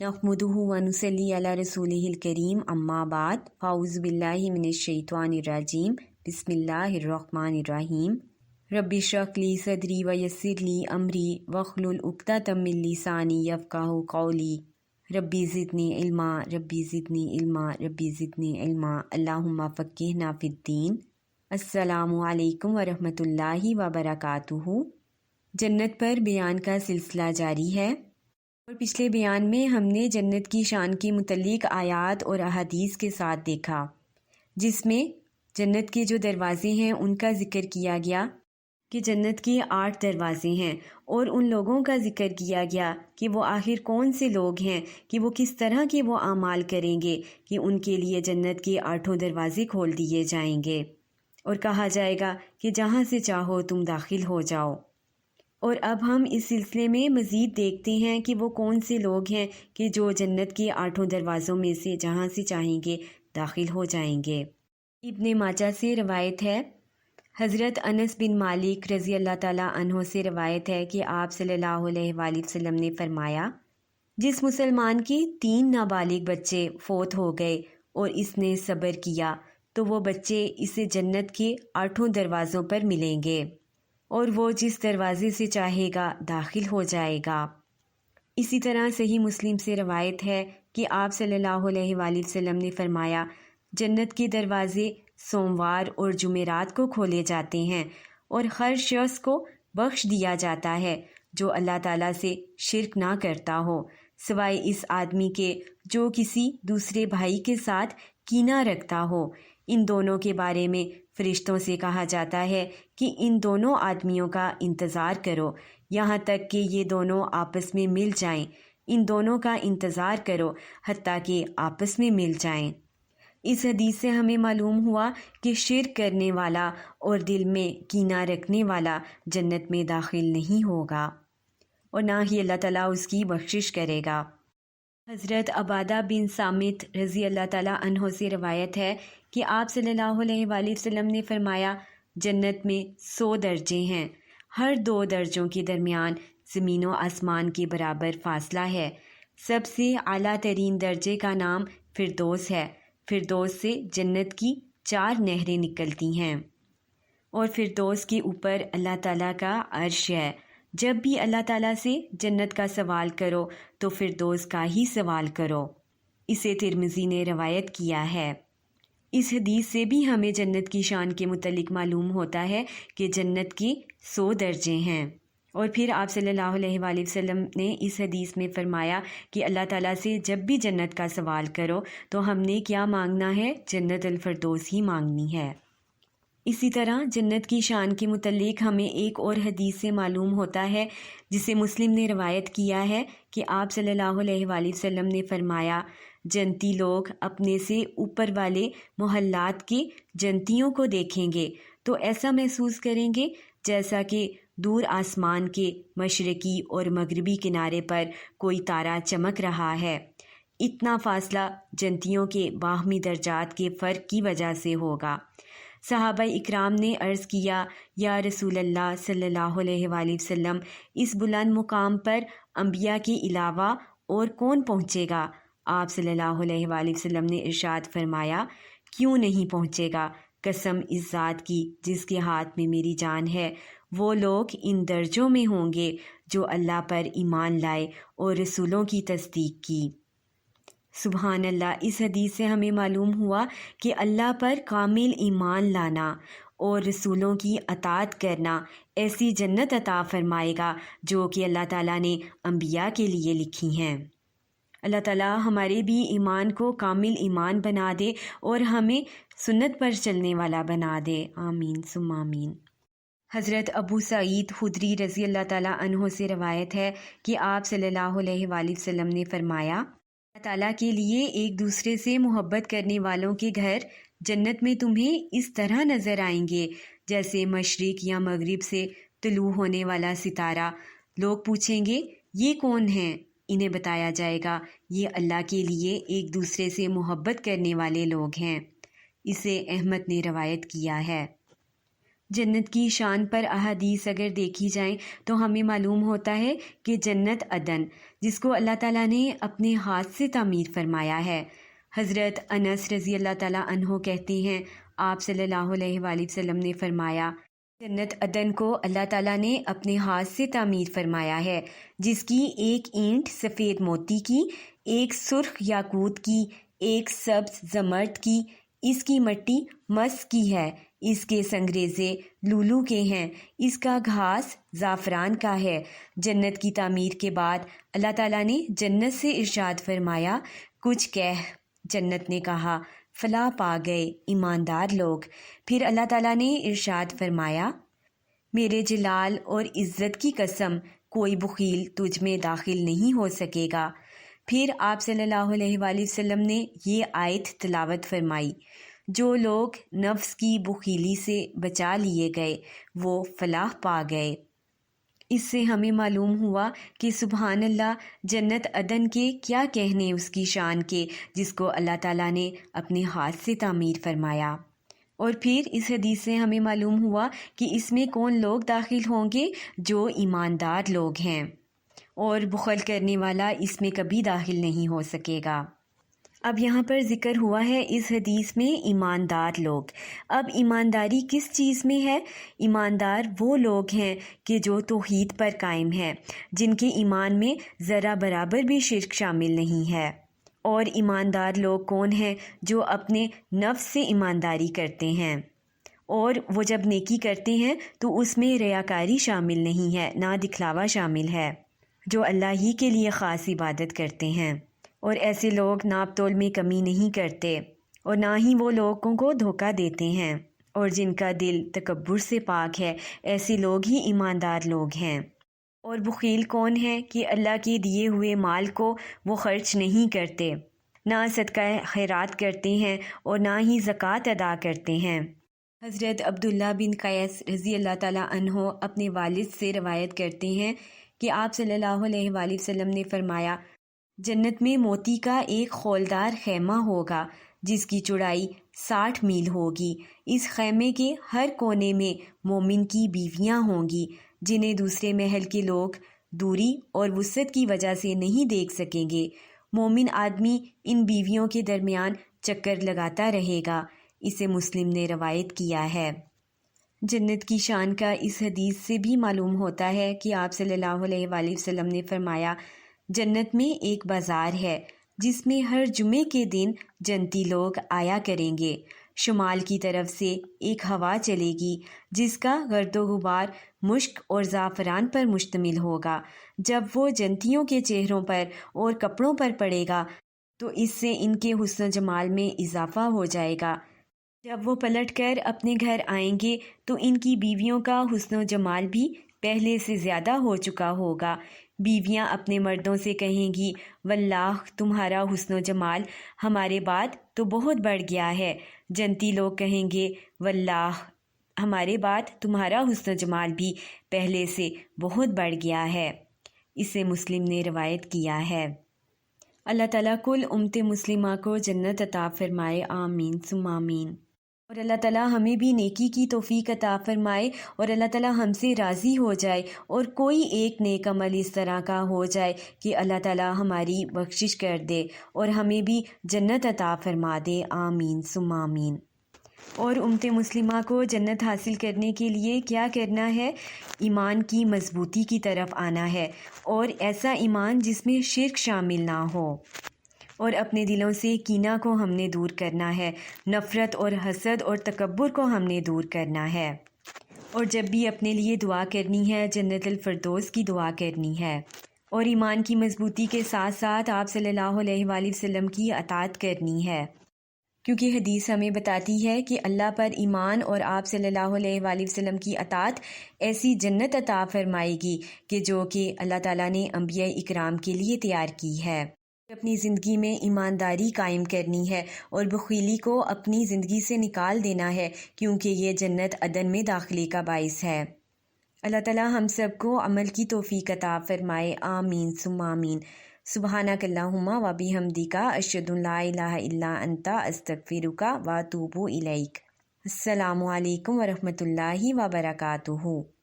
नहमदुहु व नुसल्ली अला रसूलिहिल करीम अम्मा बाद फ़ाऊज़ु बिल्लाहि मिनश शैतानिर रजीम बिस्मिल्लाहिर रहमानिर रहीम रब्बि इश्रह ली सदरी व यस्सिर ली अमरी वहलुल उक़दतम मिन लिसानी यफ़क़हू क़ौली रब्बि ज़िदनी इल्मा रब्बि ज़िदनी इल्मा रब्बि ज़िदनी इल्मा अल्लाहुम्मा फ़क़्क़िहना फ़िद्दीन। अस्सलामु अलैकुम व रहमतुल्लाहि व बरकातुहू। जन्नत पर बयान का सिलसिला जारी है और पिछले बयान में हमने जन्नत की शान के मुतल्लिक आयात और अहादीस के साथ देखा, जिसमें जन्नत के जो दरवाज़े हैं उनका ज़िक्र किया गया कि जन्नत के 8 दरवाज़े हैं और उन लोगों का ज़िक्र किया गया कि वो आखिर कौन से लोग हैं, कि वो किस तरह के वो आमाल करेंगे कि उनके लिए जन्नत के 8 दरवाज़े खोल दिए जाएंगे और कहा जाएगा कि जहाँ से चाहो तुम दाखिल हो जाओ। और अब हम इस सिलसिले में मज़ीद देखते हैं कि वो कौन से लोग हैं कि जो जन्नत के 8 दरवाज़ों में से जहाँ से चाहेंगे दाखिल हो जाएंगे। इब्ने माजा से रवायत है, हज़रत अनस बिन मालिक रज़ी अल्लाह ताला अन्हो से रवायत है कि आप सल्लल्लाहु अलैहि वसल्लम ने फरमाया, जिस मुसलमान के 3 नाबालिग बच्चे फ़ौत हो गए और इसने सब्र किया तो वो बच्चे इसे जन्नत के 8 दरवाज़ों पर मिलेंगे और वो जिस दरवाज़े से चाहेगा दाखिल हो जाएगा। इसी तरह सही मुस्लिम से रवायत है कि आप सल्लल्लाहु अलैहि वसल्लम ने फरमाया, जन्नत के दरवाज़े सोमवार और जुमेरात को खोले जाते हैं और हर शख्स को बख्श दिया जाता है जो अल्लाह ताला से शिर्क ना करता हो, सिवाय इस आदमी के जो किसी दूसरे भाई के साथ कीना रखता हो। इन दोनों के बारे में फरिश्तों से कहा जाता है कि इन दोनों आदमियों का इंतज़ार करो यहाँ तक कि ये दोनों आपस में मिल जाएं। इन दोनों का इंतज़ार करो हत्ता कि आपस में मिल जाएं। इस हदीस से हमें मालूम हुआ कि शिर्क करने वाला और दिल में कीना रखने वाला जन्नत में दाखिल नहीं होगा और ना ही अल्लाह ताला उसकी बख्शिश करेगा। हज़रत अबादा बिन सामित रज़ी अल्लाह ताला अन्हो से रवायत है कि आप सल्लल्लाहु अलैहि वसल्लम ने फरमाया, जन्नत में 100 दर्जे हैं, हर 2 दर्जों के दरमियान ज़मीन व आसमान के बराबर फ़ासला है। सबसे आला तरीन दर्जे का नाम फ़िरदौस है। फ़िरदौस से जन्नत की 4 नहरें निकलती हैं और फ़िरदौस के ऊपर अल्लाह ताला का अर्श है। जब भी अल्लाह ताला से जन्नत का सवाल करो तो फ़िरदौस का ही सवाल करो। इसे तिरमिज़ी ने रवायत किया है। इस हदीस से भी हमें जन्नत की शान के मुतल्लिक मालूम होता है कि जन्नत के 100 दर्जे हैं। और फिर आप सल्लल्लाहु अलैहि वसल्लम ने इस हदीस में फ़रमाया कि अल्लाह ताला से जब भी जन्नत का सवाल करो तो हमने क्या मांगना है, जन्नत अल फ़िरदौस ही मांगनी है। इसी तरह जन्नत की शान के मुतल्लिक हमें एक और हदीस से मालूम होता है जिसे मुस्लिम ने रवायत किया है कि आप सल्लल्लाहु अलैहि वसल्लम ने फरमाया, जन्नती लोग अपने से ऊपर वाले मोहल्लात के जन्नतियों को देखेंगे तो ऐसा महसूस करेंगे जैसा कि दूर आसमान के मशरकी और मगरबी किनारे पर कोई तारा चमक रहा है। इतना फासला जन्नतियों के बाहमी दर्जात के फ़र्क की वजह से होगा। सहाबा इकराम ने अर्ज़ किया, या रसूल अल्लाह सल्लल्लाहु अलैहि वसल्लम, इस बुलंद मुकाम पर अंबिया के अलावा और कौन पहुँचेगा? आप सल्लल्लाहु अलैहि वसल्लम ने इरशाद फरमाया, क्यों नहीं पहुँचेगा? कसम इस ज़ात की जिसके हाथ में मेरी जान है, वो लोग इन दर्जों में होंगे जो अल्लाह पर ईमान लाए और रसूलों की तस्दीक की। सुबहान अल्लाह। इस हदीस से हमें मालूम हुआ कि अल्लाह पर कामिल ईमान लाना और रसूलों की अताअत करना ऐसी जन्नत अता फरमाएगा जो कि अल्लाह ताला ने अंबिया के लिए लिखी हैं। अल्लाह ताला हमारे भी ईमान को कामिल ईमान बना दे और हमें सुन्नत पर चलने वाला बना दे। आमीन सुम्मा आमीन। हज़रत अबू सईद खुदरी रज़ी अल्लाह ताला अन्हो से रवायत है कि आप सल्लल्लाहु अलैहि वसल्लम ने फरमाया, अल्लाह ताला के लिए एक दूसरे से मोहब्बत करने वालों के घर जन्नत में तुम्हें इस तरह नज़र आएंगे जैसे मशरिक़ या मगरिब से तुलू होने वाला सितारा। लोग पूछेंगे, ये कौन हैं? इन्हें बताया जाएगा, ये अल्लाह के लिए एक दूसरे से मोहब्बत करने वाले लोग हैं। इसे अहमद ने रवायत किया है। جنت کی شان پر احادیث اگر دیکھی جائیں تو ہمیں معلوم ہوتا ہے کہ جنت عدن، جس کو اللہ تعالیٰ نے اپنے ہاتھ سے تعمیر فرمایا ہے۔ حضرت انس رضی اللہ تعالیٰ عنہ کہتے ہیں، آپ صلی اللہ علیہ وآلہ وسلم نے فرمایا، جنت عدن کو اللہ تعالیٰ نے اپنے ہاتھ سے تعمیر فرمایا ہے، جس کی ایک اینٹ سفید موتی کی، ایک سرخ یاقوت کی، ایک سبز زمرد کی، اس کی مٹی مس کی ہے، اس کے سنگریزے لولو کے ہیں، اس کا گھاس زعفران کا ہے۔ جنت کی تعمیر کے بعد اللہ تعالیٰ نے جنت سے ارشاد فرمایا، کچھ کہہ۔ جنت نے کہا، فلاح پا گئے ایماندار لوگ۔ پھر اللہ تعالیٰ نے ارشاد فرمایا، میرے جلال اور عزت کی قسم، کوئی بخیل تجھ میں داخل نہیں ہو سکے گا۔ پھر آپ صلی اللہ علیہ وآلہ وسلم نے یہ آیت تلاوت فرمائی، جو لوگ نفس کی بخیلی سے بچا لیے گئے وہ فلاح پا گئے۔ اس سے ہمیں معلوم ہوا کہ سبحان اللہ، جنت عدن کے کیا کہنے اس کی شان کے، جس کو اللہ تعالیٰ نے اپنے ہاتھ سے تعمیر فرمایا۔ اور پھر اس حدیث سے ہمیں معلوم ہوا کہ اس میں کون لوگ داخل ہوں گے، جو ایماندار لوگ ہیں، اور بخل کرنے والا اس میں کبھی داخل نہیں ہو سکے گا۔ اب یہاں پر ذکر ہوا ہے اس حدیث میں ایماندار لوگ۔ اب ایمانداری کس چیز میں ہے؟ ایماندار وہ لوگ ہیں کہ جو توحید پر قائم ہیں، جن کے ایمان میں ذرا برابر بھی شرک شامل نہیں ہے۔ اور ایماندار لوگ کون ہیں؟ جو اپنے نفس سے ایمانداری کرتے ہیں، اور وہ جب نیکی کرتے ہیں تو اس میں ریاکاری شامل نہیں ہے، نہ دکھلاوا شامل ہے، جو اللہ ہی کے لیے خاص عبادت کرتے ہیں۔ اور ایسے لوگ ناپ تول میں کمی نہیں کرتے، اور نہ ہی وہ لوگوں کو دھوکہ دیتے ہیں، اور جن کا دل تکبر سے پاک ہے، ایسے لوگ ہی ایماندار لوگ ہیں۔ اور بخیل کون ہے؟ کہ اللہ کے دیے ہوئے مال کو وہ خرچ نہیں کرتے، نہ صدقہ خیرات کرتے ہیں، اور نہ ہی زکوٰۃ ادا کرتے ہیں۔ حضرت عبداللہ بن قیس رضی اللہ تعالیٰ عنہ اپنے والد سے روایت کرتے ہیں کہ آپ صلی اللہ علیہ وآلہ وسلم نے فرمایا، جنت میں موتی کا ایک خولدار خیمہ ہوگا جس کی چوڑائی 60 میل ہوگی۔ اس خیمے کے ہر کونے میں مومن کی بیویاں ہوں گی، جنہیں دوسرے محل کے لوگ دوری اور وسعت کی وجہ سے نہیں دیکھ سکیں گے۔ مومن آدمی ان بیویوں کے درمیان چکر لگاتا رہے گا۔ اسے مسلم نے روایت کیا ہے۔ جنت کی شان کا اس حدیث سے بھی معلوم ہوتا ہے کہ آپ صلی اللہ علیہ وآلہ وسلم نے فرمایا، جنت میں ایک بازار ہے جس میں ہر جمعے کے دن جنتی لوگ آیا کریں گے۔ شمال کی طرف سے ایک ہوا چلے گی جس کا گرد و غبار مشک اور زعفران پر مشتمل ہوگا۔ جب وہ جنتیوں کے چہروں پر اور کپڑوں پر پڑے گا تو اس سے ان کے حسن و جمال میں اضافہ ہو جائے گا۔ جب وہ پلٹ کر اپنے گھر آئیں گے تو ان کی بیویوں کا حسن و جمال بھی پہلے سے زیادہ ہو چکا ہوگا۔ بیویاں اپنے مردوں سے کہیں گی، واللہ تمہارا حسن و جمال ہمارے بعد تو بہت بڑھ گیا ہے۔ جنتی لوگ کہیں گے، واللہ ہمارے بعد تمہارا حسن و جمال بھی پہلے سے بہت بڑھ گیا ہے۔ اسے مسلم نے روایت کیا ہے۔ اللہ تعالیٰ کل امت مسلمہ کو جنت عطا فرمائے، آمین ثم آمین۔ اور اللہ تعالیٰ ہمیں بھی نیکی کی توفیق عطا فرمائے، اور اللہ تعالیٰ ہم سے راضی ہو جائے، اور کوئی ایک نیک عمل اس طرح کا ہو جائے کہ اللہ تعالیٰ ہماری بخشش کر دے اور ہمیں بھی جنت عطا فرما دے، آمین ثم آمین۔ اور امت مسلمہ کو جنت حاصل کرنے کے لیے کیا کرنا ہے؟ ایمان کی مضبوطی کی طرف آنا ہے، اور ایسا ایمان جس میں شرک شامل نہ ہو، اور اپنے دلوں سے کینہ کو ہم نے دور کرنا ہے، نفرت اور حسد اور تکبر کو ہم نے دور کرنا ہے، اور جب بھی اپنے لیے دعا کرنی ہے جنت الفردوس کی دعا کرنی ہے، اور ایمان کی مضبوطی کے ساتھ ساتھ آپ صلی اللہ علیہ وآلہ وسلم کی اطاعت کرنی ہے، کیونکہ حدیث ہمیں بتاتی ہے کہ اللہ پر ایمان اور آپ صلی اللہ علیہ وآلہ وسلم کی اطاعت ایسی جنت عطا فرمائے گی کہ جو کہ اللہ تعالیٰ نے انبیاء اکرام کے لیے تیار کی ہے۔ اپنی زندگی میں ایمانداری قائم کرنی ہے اور بخیلی کو اپنی زندگی سے نکال دینا ہے، کیونکہ یہ جنت عدن میں داخلے کا باعث ہے۔ اللہ تعالیٰ ہم سب کو عمل کی توفیق عطا فرمائے، آمین ثم آمین۔ سبحانک اللہم و بحمدک، اشہد ان لا الہ الا انت، استغفرک و اتوب الیک۔ السلام علیکم ورحمۃ اللہ وبرکاتہ.